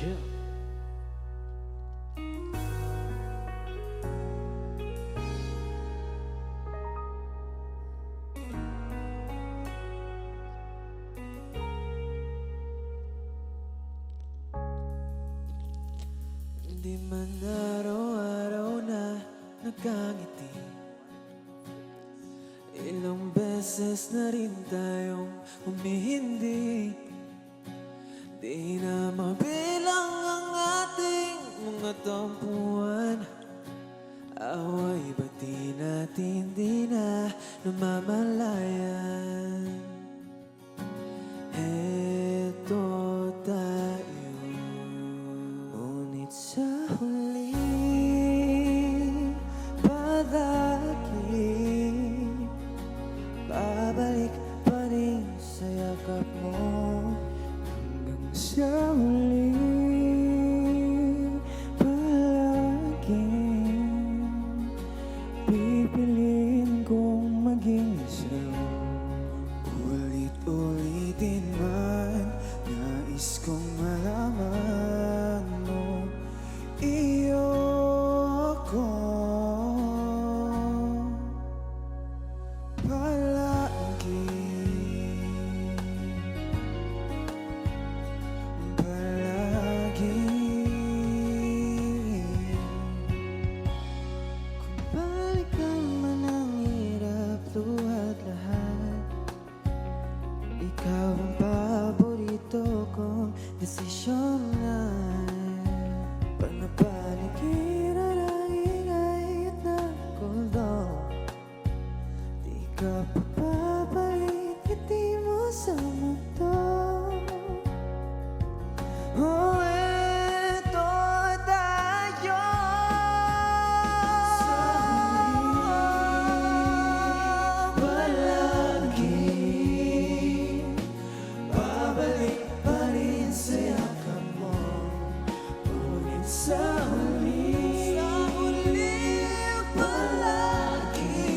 Chill. Di man araw-araw na nagkangiti, ilang beses na rin tayong humihindi. Di na mabilang ang ating mga tampuan, away ba't di natin di na namamalayan? Heto tayo, ngunit sa huli palagi babalik pa rin sa yakap mo. Hanggang sa huli palaging pipiliin kong maging isa. Ulit-ulitin man, nais kong malaman mo, iyo ako palagi. Kung balikan man ang hirap, luhat lahat, ikaw ang paborito kong desisyon na panapaligiran ang ingay at nagkuldo. Di ka papapalit, ngiti mo sa mundo. Oh, eto tayo sa huli palagi babalik pa rin sa yakap mo. Ngunit sa huli palagi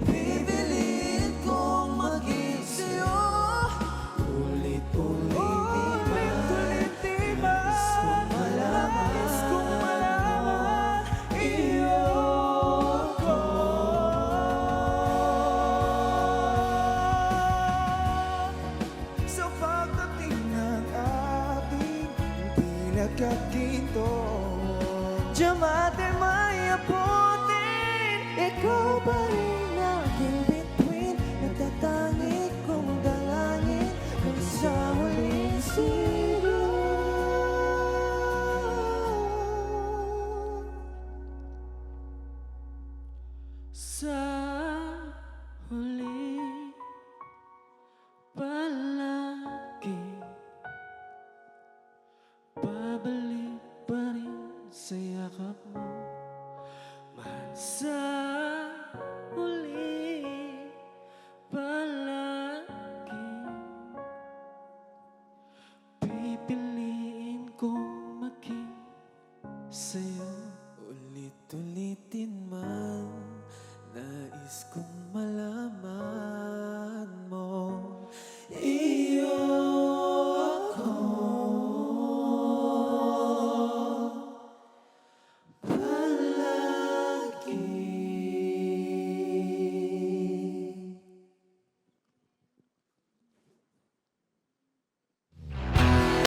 pipiliin kong maging sa'yo. Ulit-ulitin man, nais kong malaman, iyo ako. Sa pagdating ng ating pinagkakinto, diyan natin may abutin, ikaw pa rin